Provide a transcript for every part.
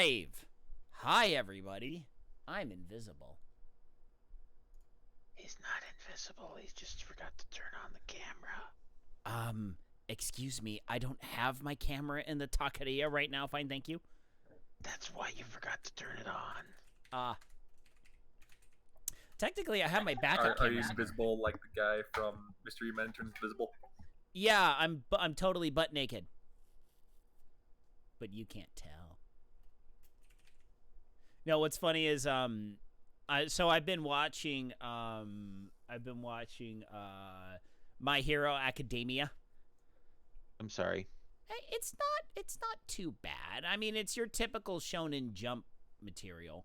live. Hi, everybody. I'm invisible. He's not invisible. He just forgot to turn on the camera. Excuse me. I don't have my camera in the taqueria right now. Fine, thank you. That's why you forgot to turn it on. Technically, I have my backup Are you camera. invisible like the guy from Mystery Men Turns Invisible? Yeah, I'm totally butt naked. But you can't tell. No, what's funny is I've been watching My Hero Academia. I'm sorry. Hey, it's not too bad. I mean, it's your typical Shonen Jump material.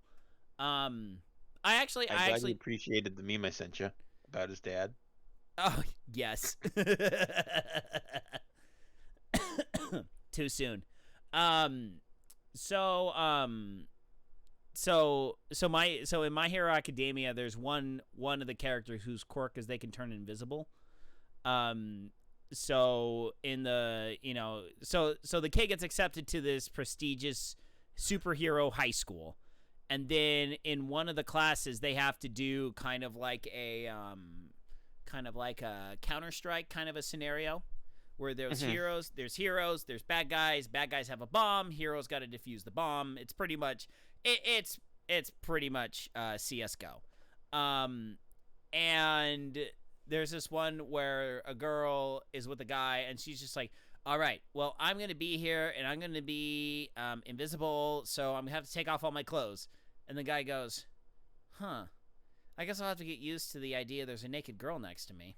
I actually appreciated the meme I sent you about his dad. Oh, yes. Too soon. So in My Hero Academia, there's one of the characters whose quirk is they can turn invisible. So in the so the kid gets accepted to this prestigious superhero high school, and then in one of the classes they have to do kind of like a Counter-Strike kind of a scenario where there's heroes, there's bad guys have a bomb, heroes got to defuse the bomb. It's pretty much it's pretty much CS:GO. And there's this one where a girl is with a guy and she's just like, all right, well, I'm going to be here and I'm going to be invisible, so I'm going to have to take off all my clothes. And the guy goes, huh, I guess I'll have to get used to the idea there's a naked girl next to me.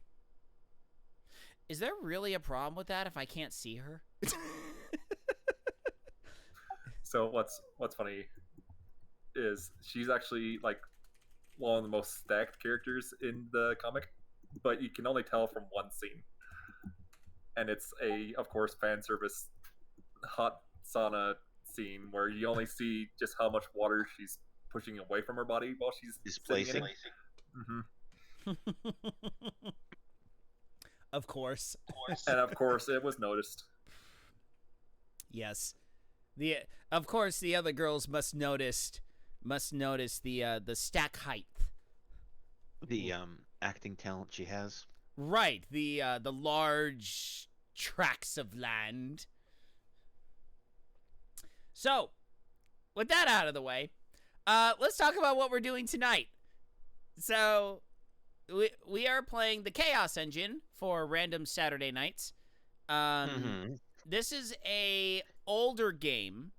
Is there really a problem with that if I can't see her? So what's funny is she's actually like one of the most stacked characters in the comic, but you can only tell from one scene. And it's of course, fan service hot sauna scene where you only see just how much water she's pushing away from her body while she's displacing. Of course. And of course, it was noticed. Yes. Of course, the other girls must notice the stack height. The acting talent she has. Right. The large tracts of land. So, with that out of the way, let's talk about what we're doing tonight. So, we are playing the Chaos Engine for random Saturday nights. This is a older game.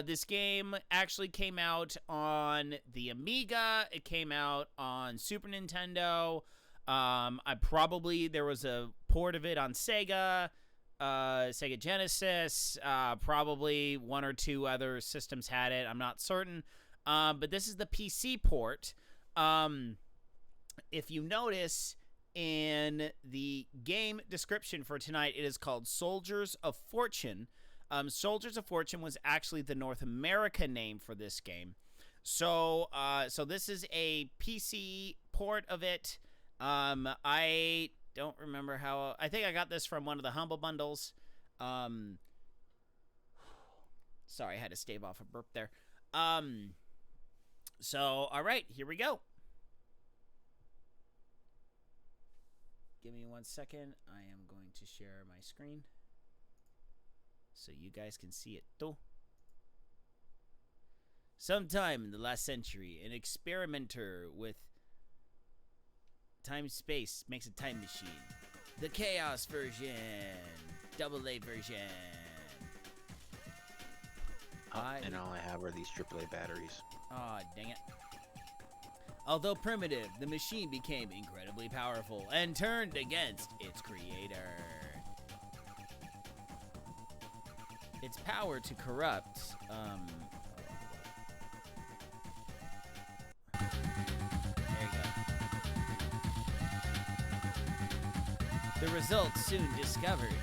This game actually came out on the Amiga. It came out on Super Nintendo. There was a port of it on Sega, Sega Genesis. Probably one or two other systems had it. I'm not certain. But this is the PC port. If you notice in the game description for tonight, it is called Soldiers of Fortune. Soldiers of Fortune was actually the North America name for this game. So this is a PC port of it. I don't remember how. I think I got this from one of the Humble Bundles. Sorry, I had to stave off a burp there. So, all right, here we go. Give me 1 second. I am going to share my screen so you guys can see it too. Sometime in the last century, an experimenter with time-space makes a time machine. The Chaos version. AA version. And all I have are these AAA batteries. Aw, dang it. Although primitive, the machine became incredibly powerful and turned against its creator. Its power to corrupt, there you go. The results soon discovered.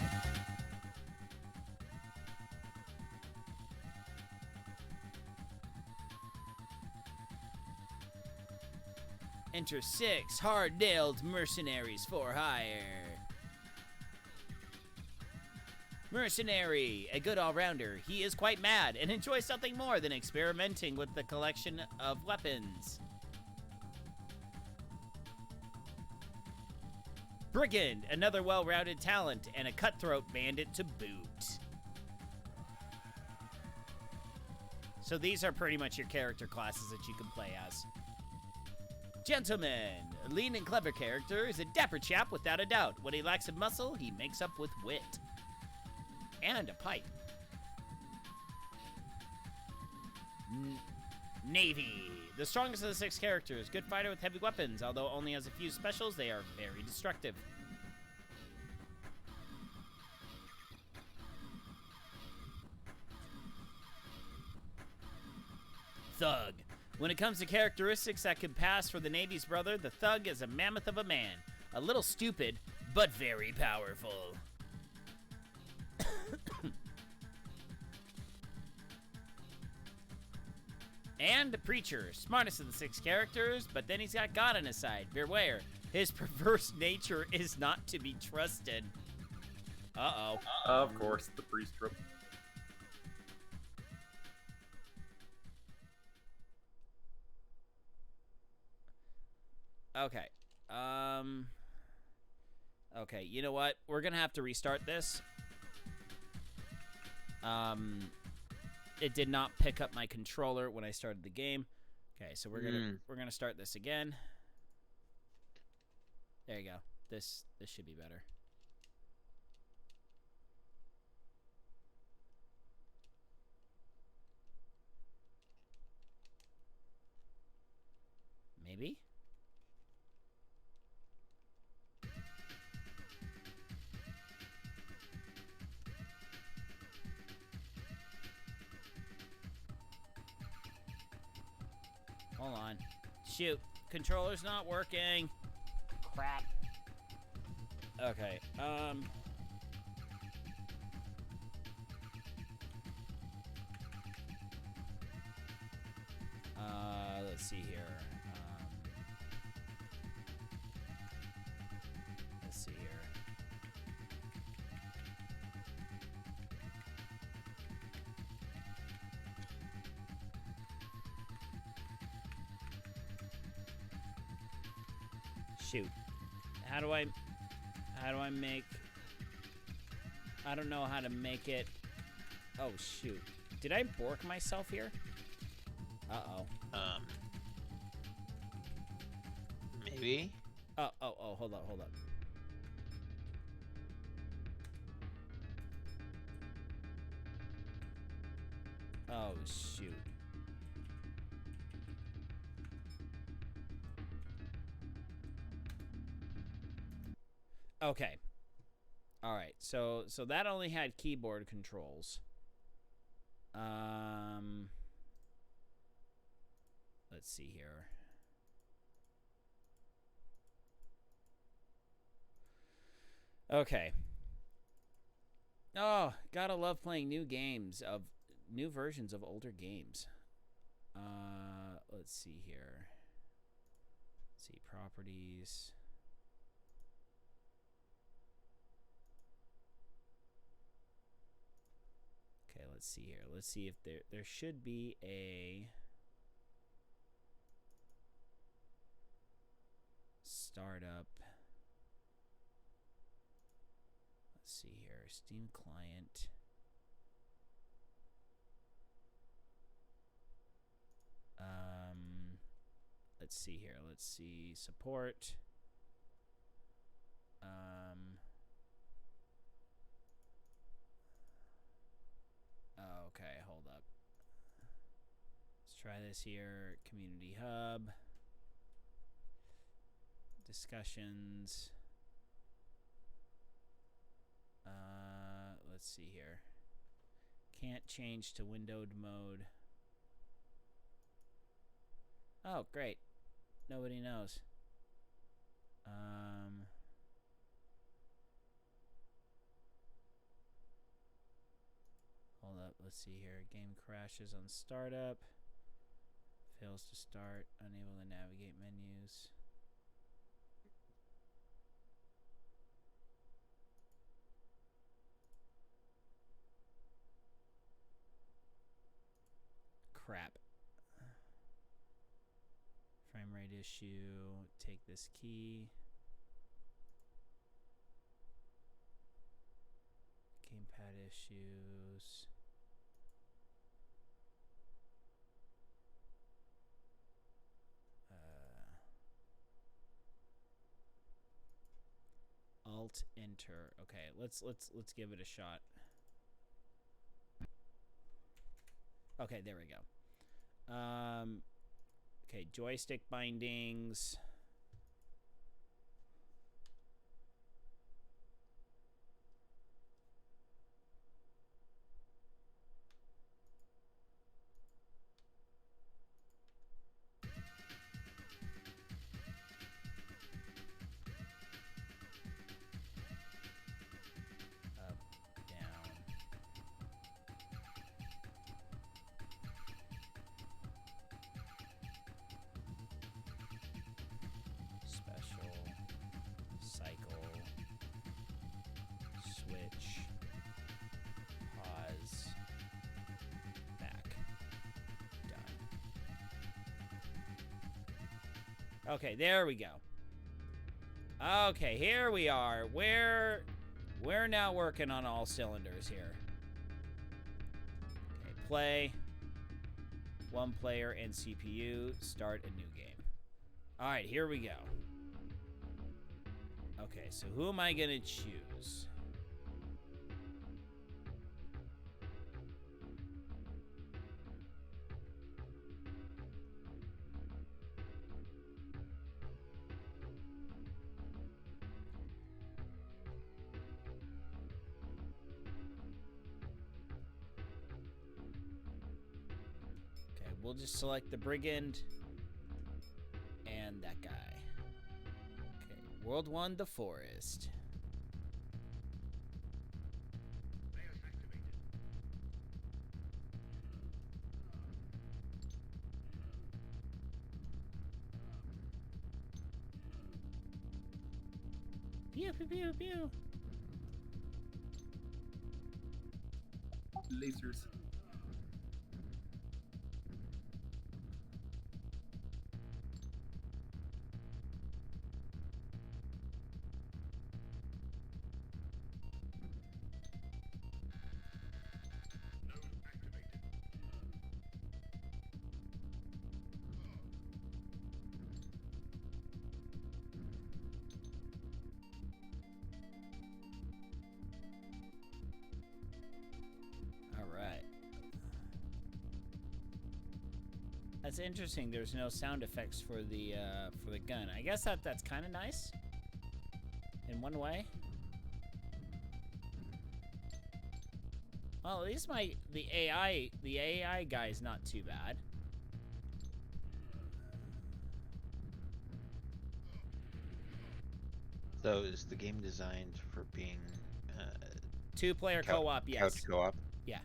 Enter 6 hard-nailed mercenaries for hire. Mercenary, a good all-rounder. He is quite mad and enjoys something more than experimenting with the collection of weapons. Brigand, another well-rounded talent, and a cutthroat bandit to boot. So these are pretty much your character classes that you can play as. Gentleman, a lean and clever character, is a dapper chap without a doubt. What he lacks in muscle, he makes up with wit. And a pipe. Navy, the strongest of the 6 characters. Good fighter with heavy weapons. Although only has a few specials, they are very destructive. Thug. When it comes to characteristics that could pass for the Navy's brother, the Thug is a mammoth of a man. A little stupid, but very powerful. And the Preacher, smartest of the 6 characters, but then he's got God on his side. Beware, his perverse nature is not to be trusted. Uh-oh. Of course, the priest trope. Okay. Okay, you know what? We're gonna have to restart this. It did not pick up my controller when I started the game. Okay, so we're gonna start this again. There you go. This should be better. Maybe? Hold on. Shoot. Controller's not working. Crap. Okay. Let's see here. Let's see here. Shoot. How do I make... I don't know how to make it... Oh, shoot. Did I bork myself here? Uh-oh. Maybe? Oh, hold up. Oh, shoot. Okay. All right. So that only had keyboard controls. Let's see here. Okay. Oh, gotta love playing new versions of older games. Let's see here. Let's see, properties. Okay, let's see here. Let's see if there should be a startup. Let's see here. Steam client. Let's see here. Let's see support. Okay, hold up. Let's try this here. Community hub. Discussions. Let's see here. Can't change to windowed mode. Oh, great. Nobody knows. Hold up, let's see here. Game crashes on startup. Fails to start. Unable to navigate menus. crap. Frame rate issue. Take this key. Gamepad issues. Alt enter. Okay, let's give it a shot. Okay, there we go. Okay, joystick bindings. Up, down. Special, cycle, switch, pause, back, done. Okay, there we go. Okay, here we are. We're now working on all cylinders here. Okay, play. One player and CPU. Start a new game. All right, here we go. Okay, so who am I gonna choose? Okay, we'll just select the brigand and that guy. Okay, World 1, the forest. Pew, pew, pew, pew. Lasers. All right. That's interesting. There's no sound effects for the gun. I guess that's kind of nice in one way. Well, at least the AI guy's not too bad. So is the game designed for being Two-player co-op, yes. couch co-op? Yeah.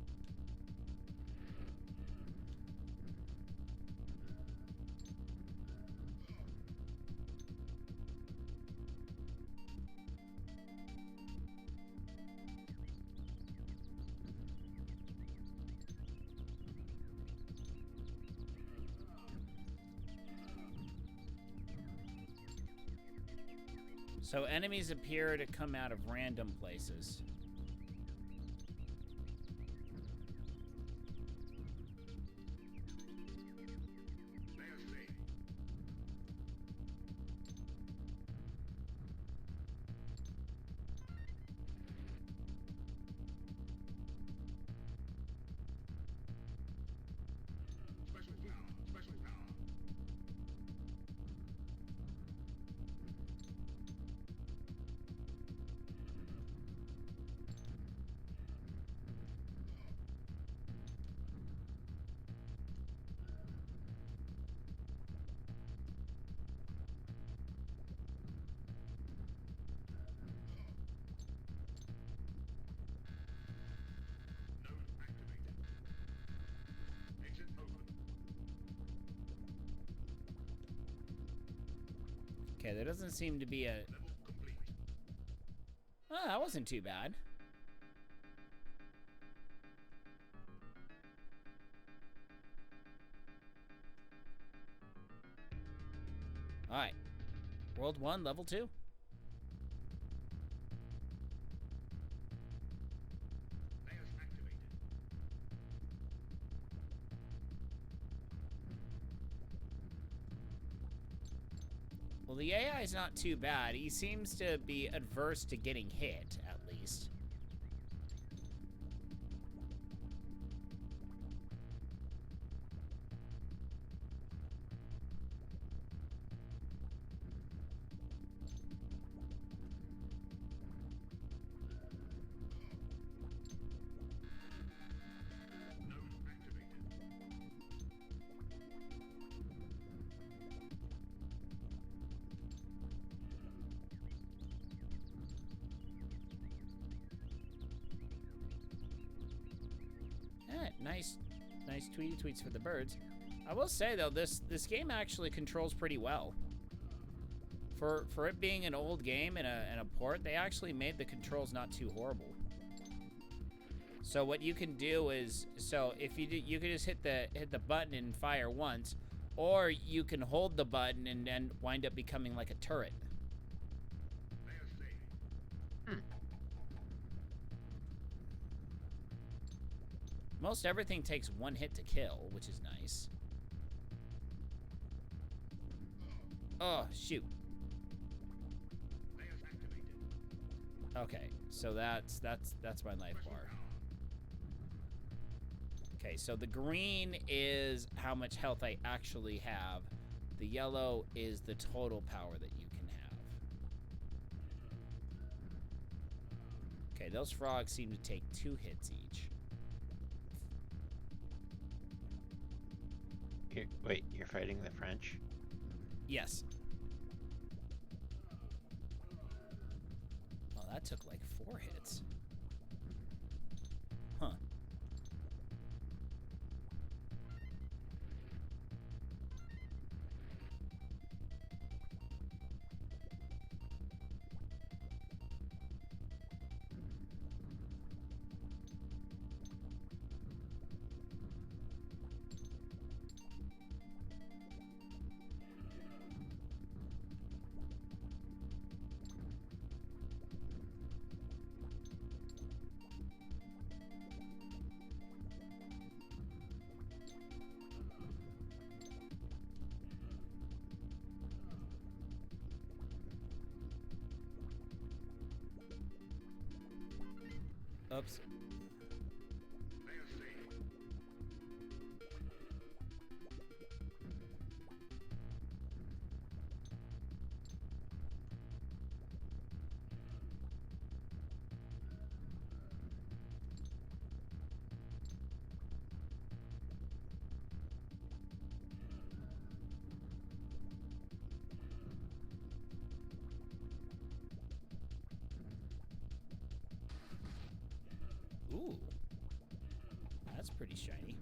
So enemies appear to come out of random places. Okay, there doesn't seem to be a... Oh, that wasn't too bad. All right. World 1, level 2. Well, the AI is not too bad. He seems to be adverse to getting hit, at least. Nice tweets for the birds. I will say though, this game actually controls pretty well. For it being an old game and a port, they actually made the controls not too horrible. So what you can do is, so if you do, you can just hit the button and fire once, or you can hold the button and then wind up becoming like a turret. Most everything takes one hit to kill, which is nice. Oh, shoot. Okay, so that's my life bar. Okay, so the green is how much health I actually have. The yellow is the total power that you can have. Okay, those frogs seem to take 2 hits each. Wait, you're fighting the French? Yes. Oh, that took like 4 hits. Huh. Oops. Ooh. That's pretty shiny.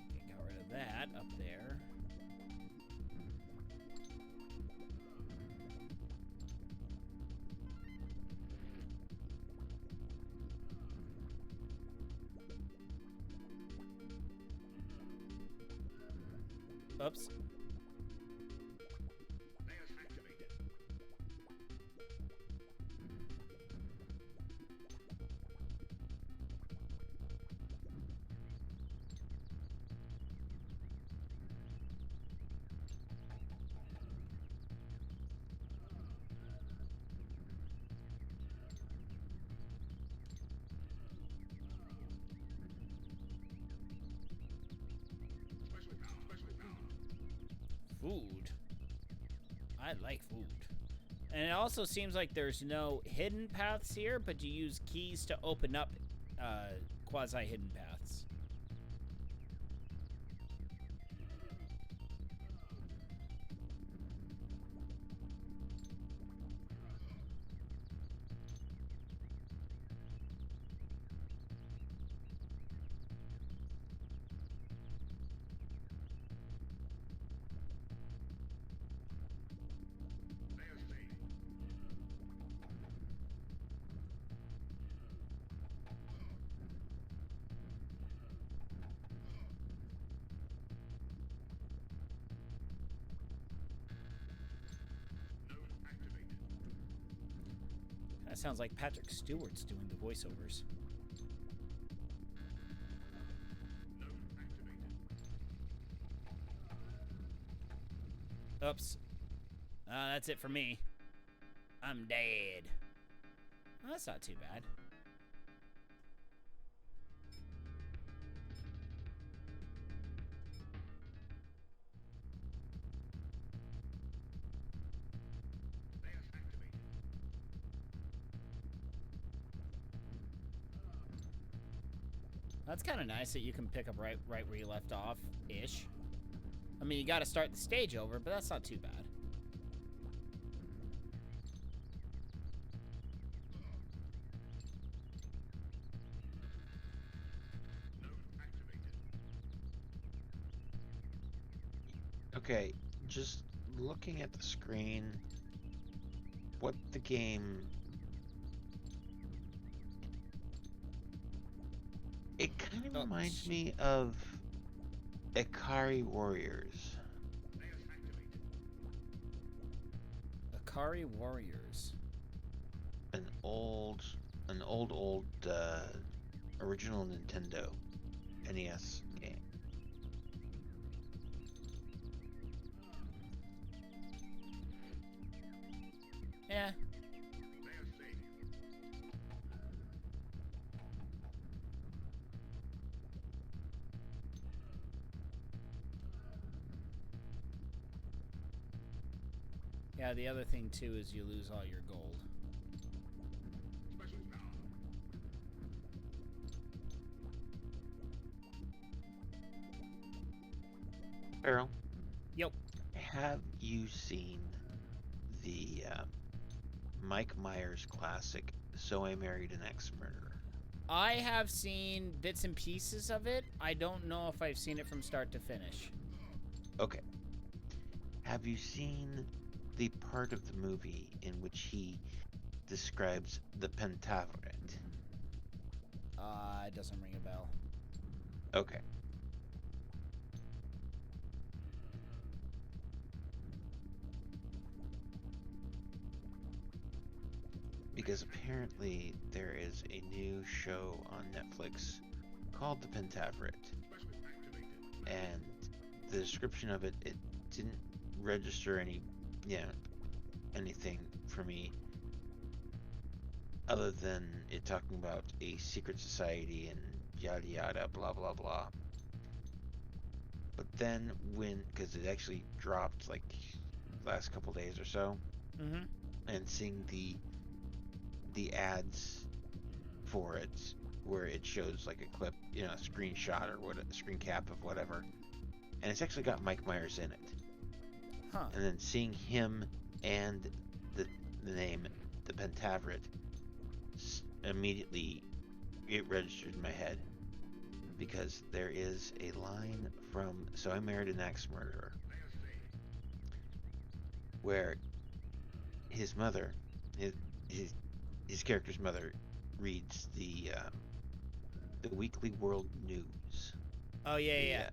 Okay, got rid of that up there. Oops. Food. I like food. And it also seems like there's no hidden paths here, but you use keys to open up quasi-hidden paths. That sounds like Patrick Stewart's doing the voiceovers. Oops. That's it for me. I'm dead. Well, that's not too bad. That's kind of nice that you can pick up right where you left off, ish. I mean, you got to start the stage over, but that's not too bad. Okay, just looking at the screen, what the game... It kind of reminds me of Ikari Warriors. Ikari Warriors. An old original Nintendo NES game. Yeah. Yeah, the other thing too is you lose all your gold. Errol? Yep. Have you seen the Mike Myers classic, So I Married an Ex-Murderer? I have seen bits and pieces of it. I don't know if I've seen it from start to finish. Okay. Have you seen the part of the movie in which he describes the Pentaveret? It doesn't ring a bell. Okay. Because apparently there is a new show on Netflix called The Pentaveret. And the description of it didn't register anything for me other than it talking about a secret society and yada yada blah blah blah. But then because it actually dropped like last couple days or so, and seeing the ads for it where it shows like a clip, a screenshot or a screen cap of whatever, and it's actually got Mike Myers in it. Huh. And then seeing him and the name, the Pentaveret, immediately it registered in my head because there is a line from So I Married an Ex-Murderer where his mother, his character's mother, reads the Weekly World News. Oh yeah.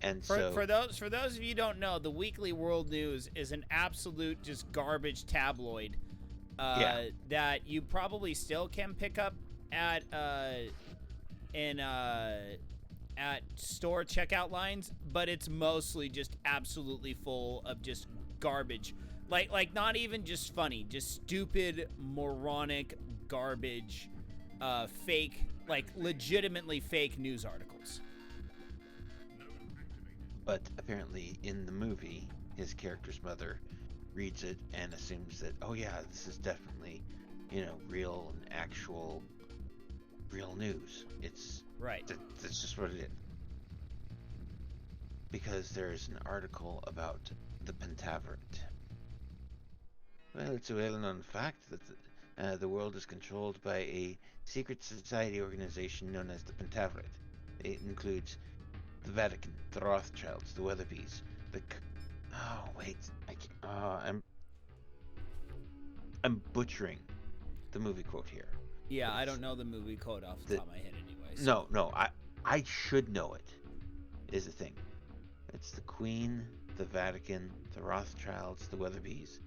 And for those of you who don't know, the Weekly World News is an absolute just garbage tabloid that you probably still can pick up at at store checkout lines, but it's mostly just absolutely full of just garbage. Like not even just funny, just stupid, moronic garbage, fake, like legitimately fake news articles. But apparently in the movie, his character's mother reads it and assumes that, oh yeah, this is definitely, real and actual real news. It's right. That's just what it is. Because there's an article about the Pentaveret. Well, it's a well-known fact that the world is controlled by a secret society organization known as the Pentaveret. It includes the Vatican, the Rothschilds, the Weatherbees, oh wait, I'm butchering the movie quote here. Yeah, I don't know the movie quote off the top of my head anyway. So. No, I should know it. Is the thing. It's the Queen, the Vatican, the Rothschilds, the Weatherbees,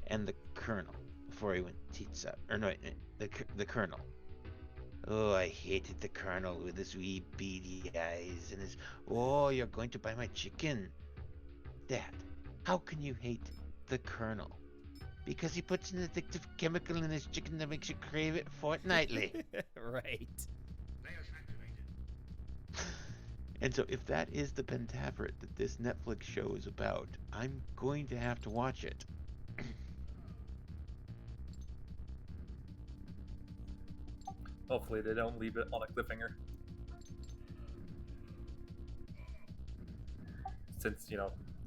and the Colonel, before he went tits up. Or no, the Colonel. Oh, I hated the Colonel with his wee beady eyes and his, oh, you're going to buy my chicken. Dad, how can you hate the Colonel? Because he puts an addictive chemical in his chicken that makes you crave it fortnightly. Right. And so if that is the Pentaveret that this Netflix show is about, I'm going to have to watch it. Hopefully they don't leave it on a cliffhanger. Since,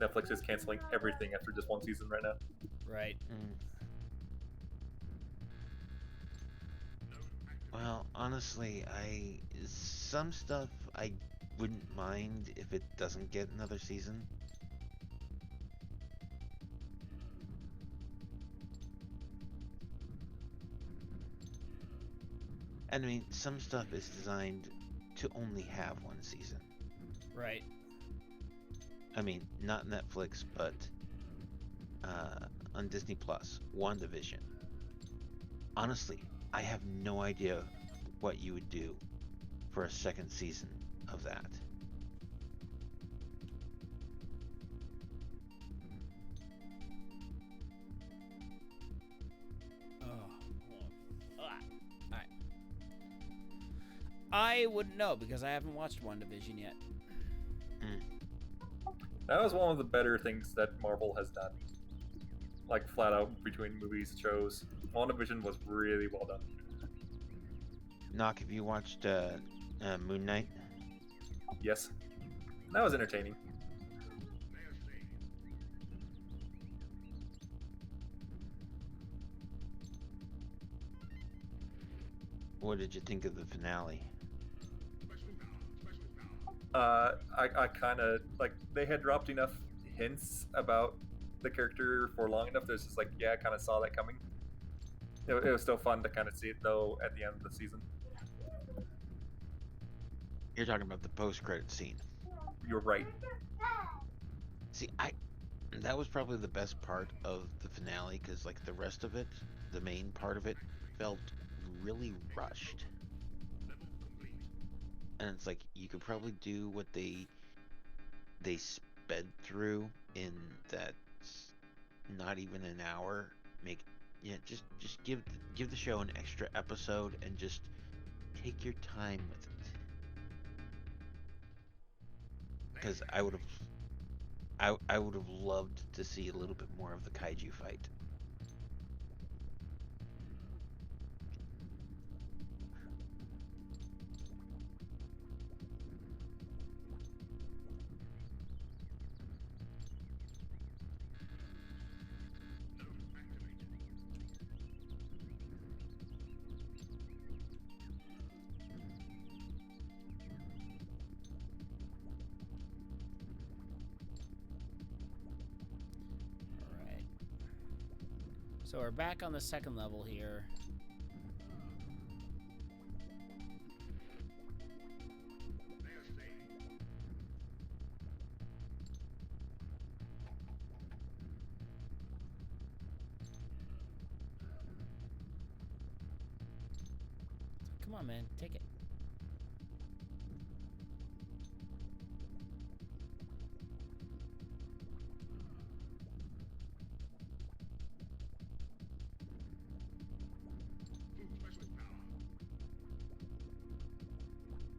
Netflix is canceling everything after just one season right now. Right. Well, honestly, some stuff I wouldn't mind if it doesn't get another season. And I mean, some stuff is designed to only have one season. Right. I mean, not Netflix, but on Disney Plus, WandaVision. Honestly, I have no idea what you would do for a second season of that. Alright. I wouldn't know because I haven't watched WandaVision yet. That was one of the better things that Marvel has done. Like, flat out between movies, shows. WandaVision was really well done. Knock, have you watched Moon Knight? Yes. That was entertaining. What did you think of the finale? I kind of, like, they had dropped enough hints about the character for long enough. There's just like, yeah, I kind of saw that coming. It was still fun to kind of see it, though, at the end of the season. You're talking about the post-credit scene. You're right. See, that was probably the best part of the finale, because like the rest of it, the main part of it, felt really rushed. And it's like you could probably do what they sped through in that not even an hour. Just give the show an extra episode and just take your time with it. Because I would have loved to see a little bit more of the kaiju fight. Alright. So we're back on the second level here. Come on, man. Take it.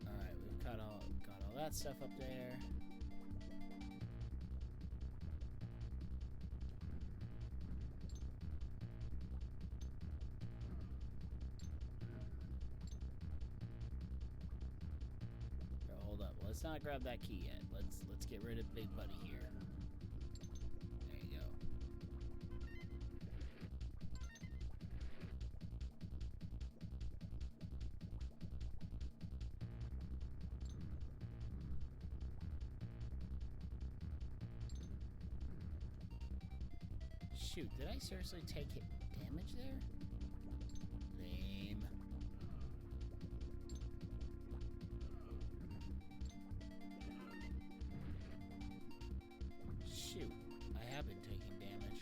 Alright, we've got all that stuff up there. Hold up. Let's not grab that key yet. Let's get rid of Big Buddy here. There you go. Shoot, did I seriously take hit damage there? Lame. Shoot, I have been taking damage.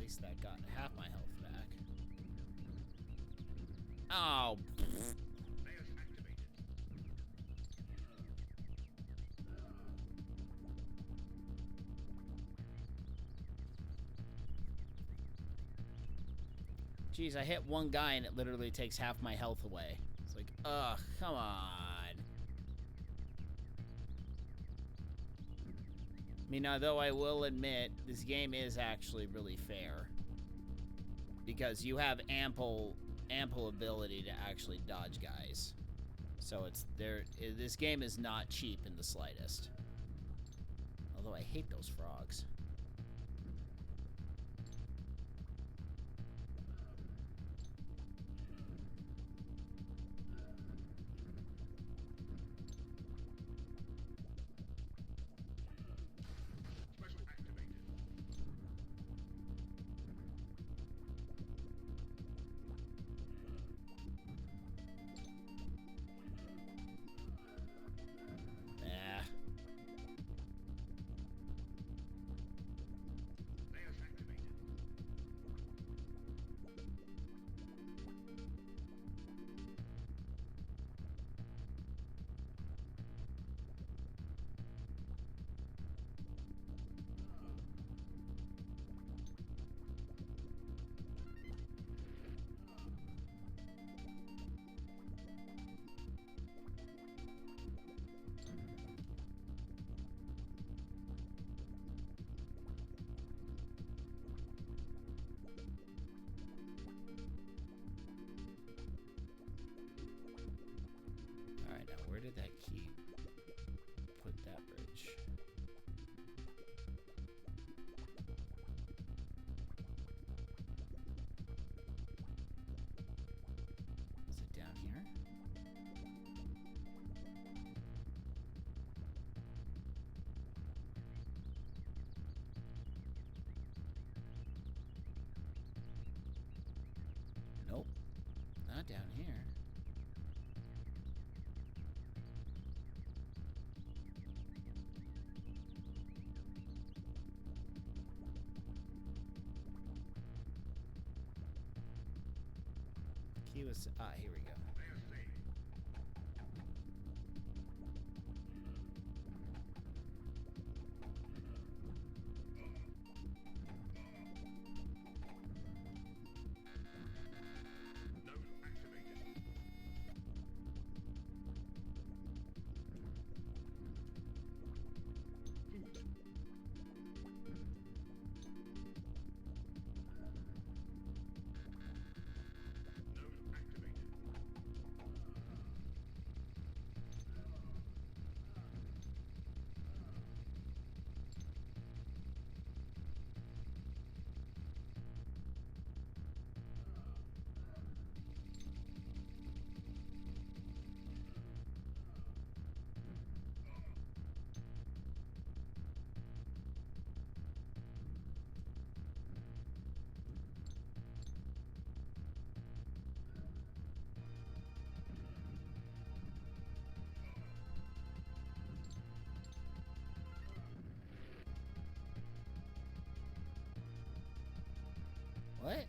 least that got half my health back. Oh. Jeez, I hit one guy and it literally takes half my health away. It's like, ugh, come on. I mean, although I will admit, this game is actually really fair. Because you have ample ability to actually dodge guys. So it's there. This game is not cheap in the slightest. Although I hate those frogs. Alright, now where did that key put that bridge? Is it down here? Nope. Not down here. Key was... Ah, here we go. What?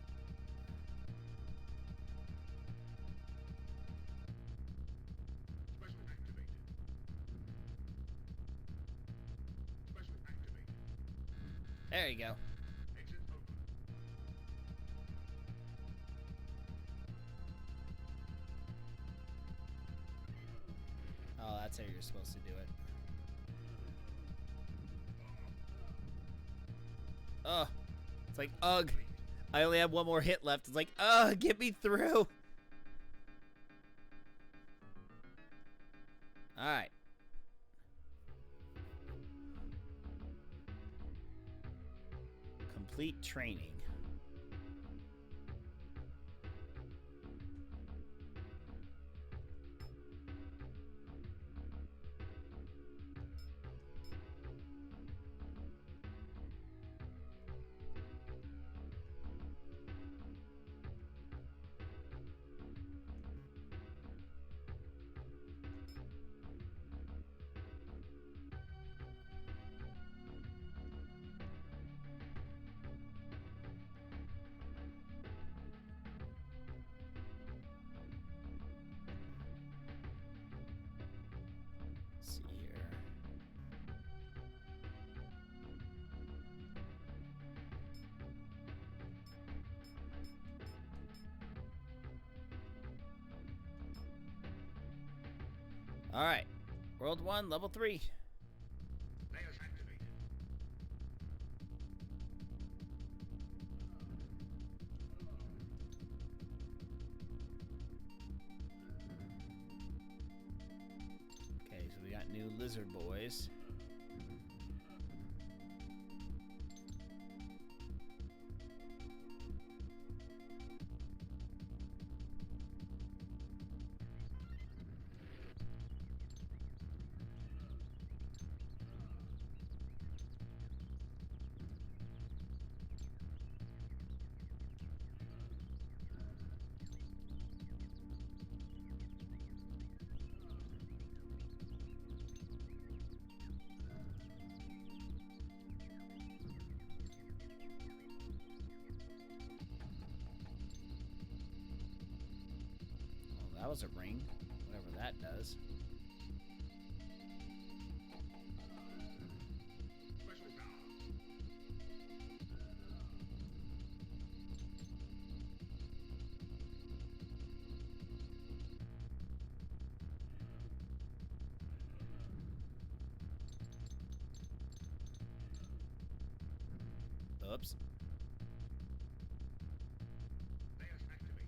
There you go. Oh, that's how you're supposed to do it. Ugh. It's like, ugh. I only have one more hit left. It's like, ugh, get me through. Alright. Complete training. All right. World 1, level 3. Layers activated. Okay, so we got new lizard boys. Well, that was a ring. Whatever that does. Special power. Oops. Layers activated.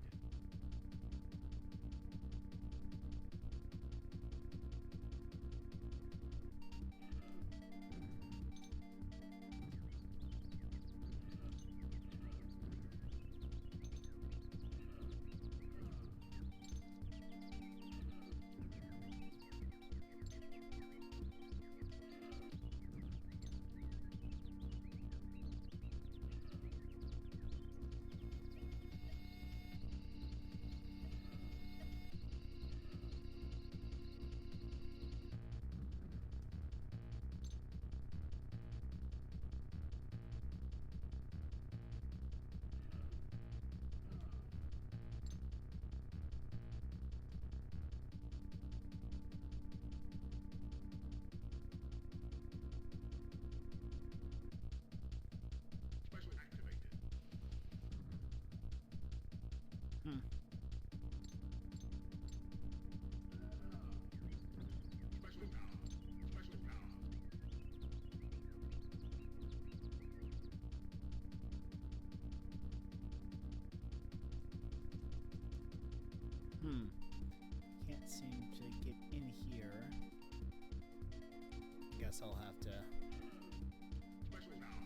Special activated. Hmm. Special power. Special power. Hmm. Can't seem to get in here. Guess I'll have to. Special power.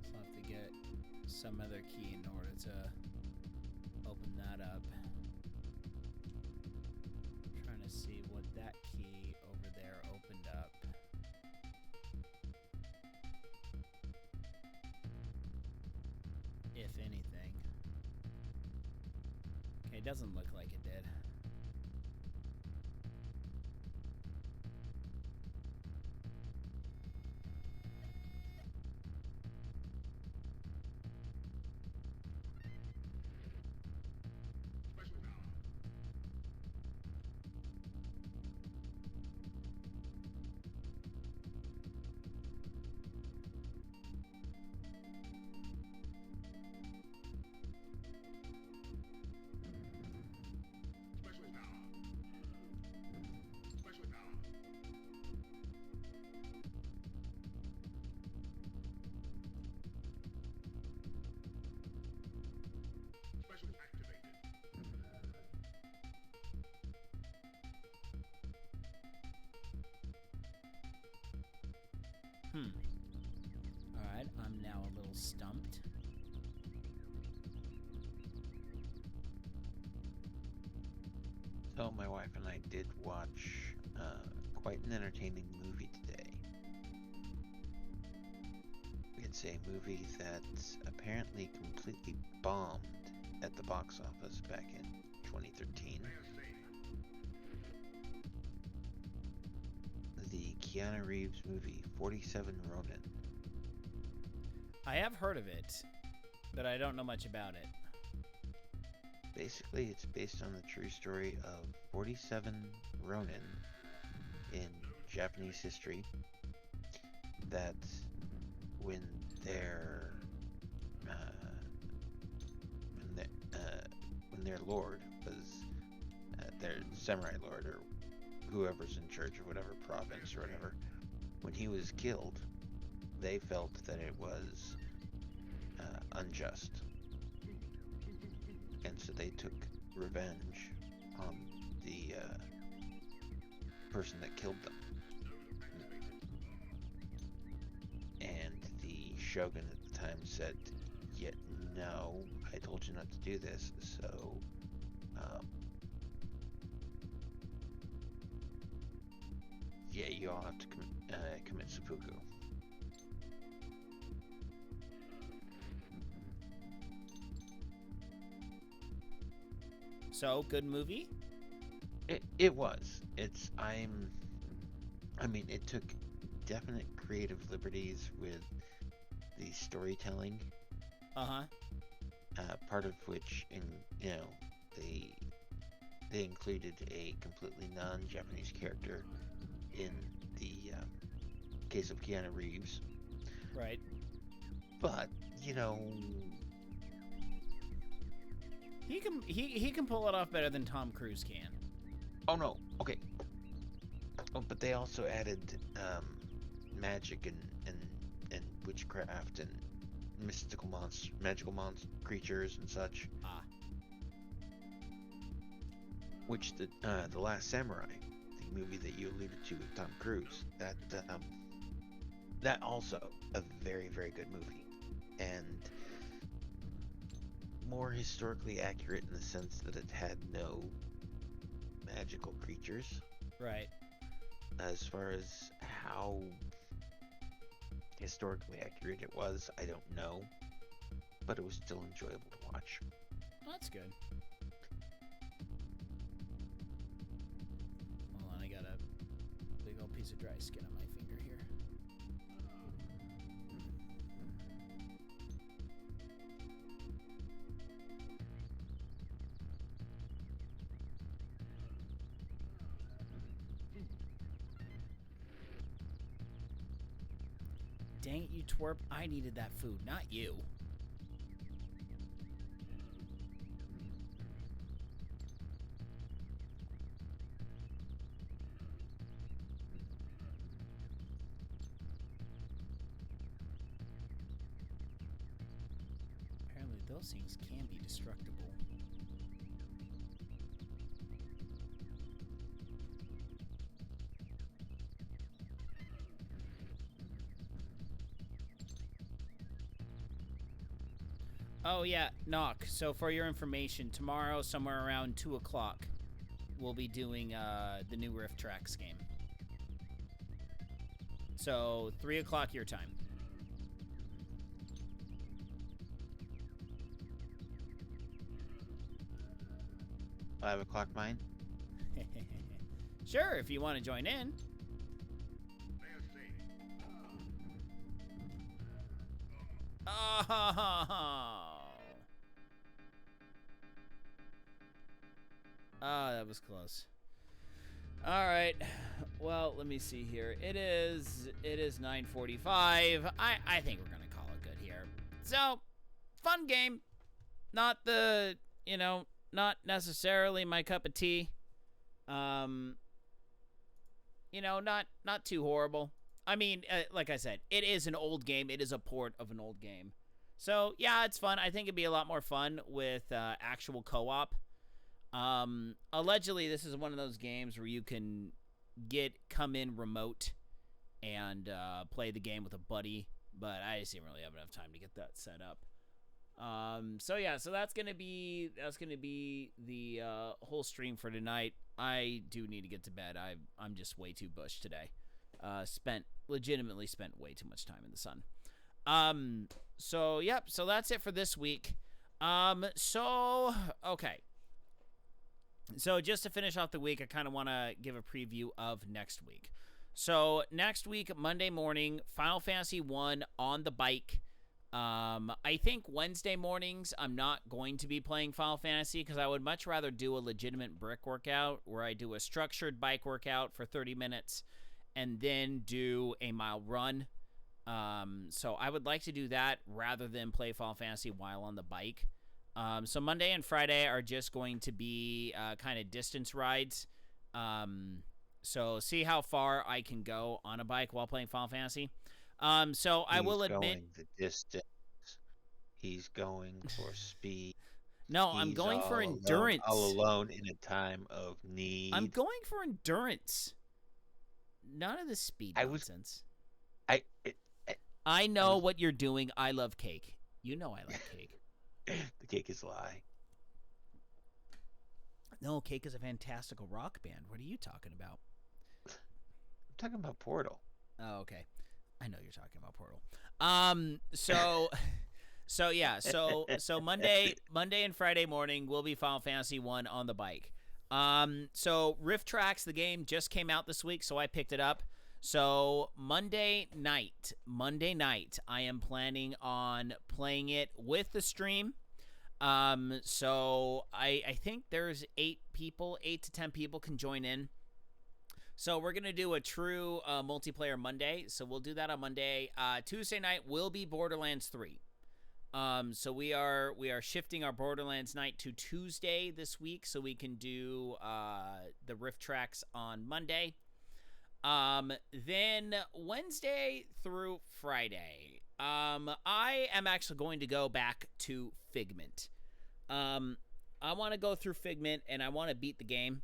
So I'll have to get some other key in order to open that up. Trying to see what that key over there opened up. If anything. Okay, it doesn't look like it did. Special power. Special power. Special power. Special activated. Alright, I'm now a little stumped. So my wife and I did watch quite an entertaining movie today. It's a movie that apparently completely bombed at the box office back in 2013. Layers saved. The Keanu Reeves movie 47 Ronin. I have heard of it, but I don't know much about it. Basically, it's based on the true story of 47 Ronin in Japanese history. That when their when their lord was their samurai lord or whoever's in charge of whatever province or whatever, when he was killed, they felt that it was unjust, and so they took revenge on the person that killed them. And the shogun at the time said, "Yet no, I told you not to do this, so yeah, you all have to commit seppuku." So, good movie? It was. I mean, it took definite creative liberties with the storytelling. Uh-huh. Part of which, they included a completely non-Japanese character in the case of Keanu Reeves. Right. But He can pull it off better than Tom Cruise can. oh no, okay. Oh, but they also added magic and witchcraft and magical monster creatures and such. Ah. Which the Last Samurai, the movie that you alluded to with Tom Cruise, that also a very, very good movie, and more historically accurate in the sense that it had no magical creatures. Right. As far as how historically accurate it was, I don't know, but it was still enjoyable to watch. Well, that's good. Hold on, I got a big old piece of dry skin on my finger here. Dang it, you twerp. I needed that food, not you. Apparently those things can be destructible. Oh yeah, knock. So for your information, tomorrow, somewhere around 2 o'clock, we'll be doing the new Rift Tracks game. So 3 o'clock your time. Five o'clock mine. Sure, if you want to join in. Oh, that was close. All right. Well, let me see here. It is 9:45. I think we're going to call it good here. So, fun game. Not not necessarily my cup of tea. Not too horrible. I mean, like I said, it is an old game. It is a port of an old game. So, yeah, it's fun. I think it'd be a lot more fun with actual co-op. Allegedly, this is one of those games where you can come in remote and play the game with a buddy, but I just didn't really have enough time to get that set up. So yeah, so that's gonna be the whole stream for tonight. I do need to get to bed. I'm just way too bush today. Legitimately spent way too much time in the sun. So yep, so that's it for this week. So okay. So just to finish off the week, I kind of want to give a preview of next week. So next week, Monday morning, Final Fantasy 1 on the bike. I think Wednesday mornings I'm not going to be playing Final Fantasy because I would much rather do a legitimate brick workout where I do a structured bike workout for 30 minutes and then do a mile run. So I would like to do that rather than play Final Fantasy while on the bike. So Monday and Friday are just going to be kind of distance rides. So see how far I can go on a bike while playing Final Fantasy. So I will He's admit, going the distance. He's going for speed. no, I'm He's going for all endurance. alone in a time of I'm need. going for endurance. None of this speed I was, nonsense. I, it, I I I know was, what you're doing. I love cake. You know I like cake. the cake is a lie. No, Cake is a fantastical rock band. What are you talking about? I'm talking about Portal. Oh, okay. I know you're talking about Portal. So so yeah, so Monday and Friday morning will be Final Fantasy 1 on the bike. So Rift Tracks, the game just came out this week, so I picked it up. So Monday night, I am planning on playing it with the stream. So I think there's 8 to 10 people can join in. So we're gonna do a true multiplayer Monday. So we'll do that on Monday. Tuesday night will be Borderlands 3. So we are shifting our Borderlands night to Tuesday this week, so we can do the Rift Tracks on Monday. Then Wednesday through Friday, I am actually going to go back to Figment. I want to go through Figment and I want to beat the game.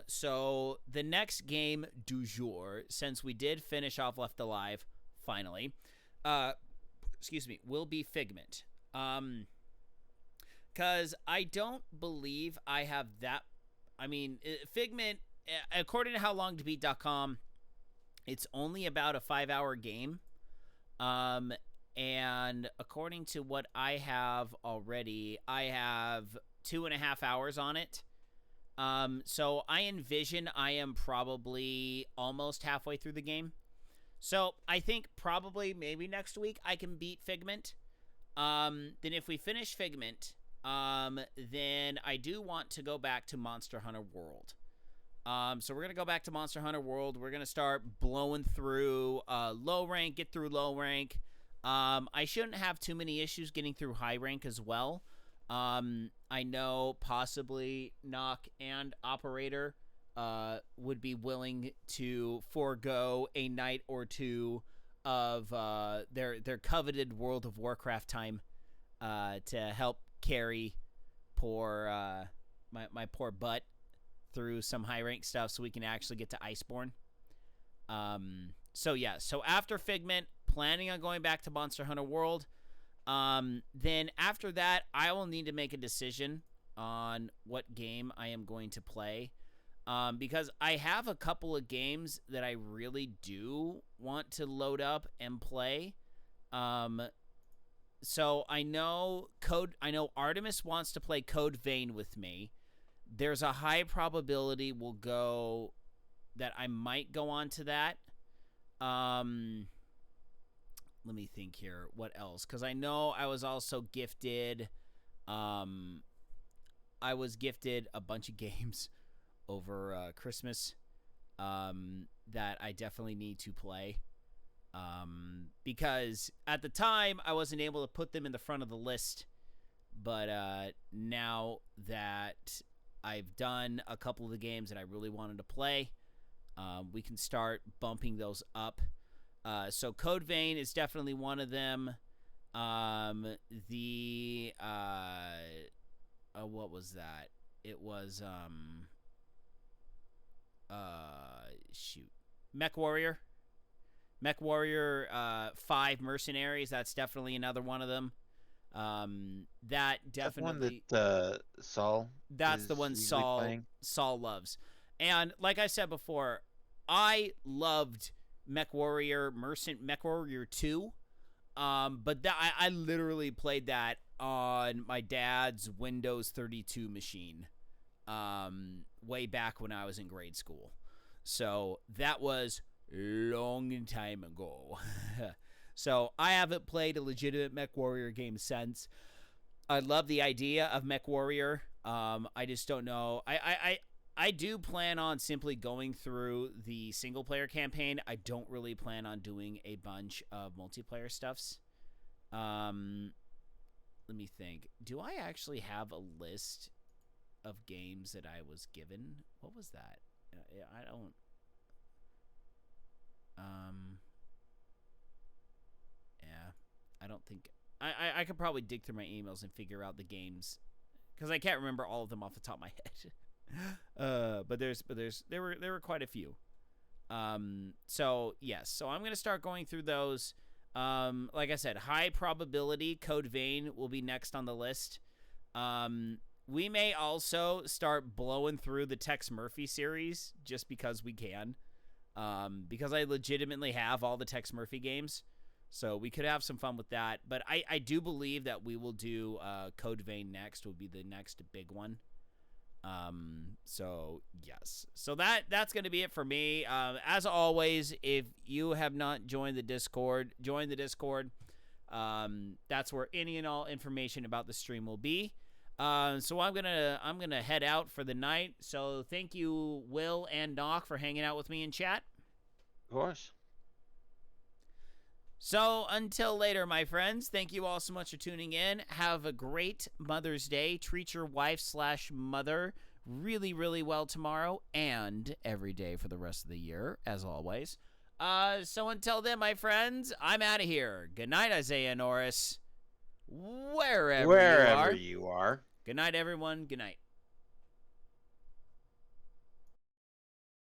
So the next game du jour, since we did finish off Left Alive, finally, will be Figment. Cause I don't believe I have that. I mean, Figment, according to howlongtobeat.com, it's only about a 5-hour game. And according to what I have already, I have 2.5 hours on it. So I envision I am probably almost halfway through the game. So I think probably maybe next week I can beat Figment. Then if we finish Figment, then I do want to go back to Monster Hunter World. So we're going to go back to Monster Hunter World. We're going to start blowing through low rank, get through low rank. I shouldn't have too many issues getting through high rank as well. I know possibly Knock and Operator would be willing to forego a night or two of their coveted World of Warcraft time to help carry poor my poor butt through some high rank stuff so we can actually get to Iceborne. So yeah, so after Figment, planning on going back to Monster Hunter World. Then after that, I will need to make a decision on what game I am going to play. Because I have a couple of games that I really do want to load up and play. So I know Artemis wants to play Code Vein with me. There's a high probability that I might go on to that. Let me think here. What else? Because I know I was also gifted. I was gifted a bunch of games over Christmas that I definitely need to play. Because at the time I wasn't able to put them in the front of the list, but now that I've done a couple of the games that I really wanted to play, we can start bumping those up. So Code Vein is definitely one of them. What was that? It was Mech Warrior 5 Mercenaries. That's definitely another one of them. That definitely That Saul. that's the one playing. Saul loves. And like I said before, I loved Mech Warrior 2. But I literally played that on my dad's Windows 32 machine. Way back when I was in grade school. So that was long time ago. So I haven't played a legitimate Mech Warrior game since. I love the idea of Mech Warrior. I just don't know. I do plan on simply going through the single player campaign. I don't really plan on doing a bunch of multiplayer stuffs. Let let me think. Do I actually have a list of games that I was given? What was that? I don't. Yeah, I don't think I could probably dig through my emails and figure out the games because I can't remember all of them off the top of my head. But there were quite a few. So yes, so I'm gonna start going through those. Like I said, high probability Code Vein will be next on the list. We may also start blowing through the Tex Murphy series just because we can. Because I legitimately have all the Tex Murphy games. So we could have some fun with that. But I do believe that we will do Code Vein next, will be the next big one. So yes. So that's going to be it for me. As always, if you have not joined the Discord, join the Discord. That's where any and all information about the stream will be. So I'm gonna head out for the night. So thank you, Will and Nock, for hanging out with me in chat. Of course. So until later, my friends, thank you all so much for tuning in. Have a great Mother's Day. Treat your wife/mother really, really well tomorrow and every day for the rest of the year, as always. So until then, my friends, I'm out of here. Good night, Isaiah Norris. Wherever you are. You are. Good night, everyone. Good night.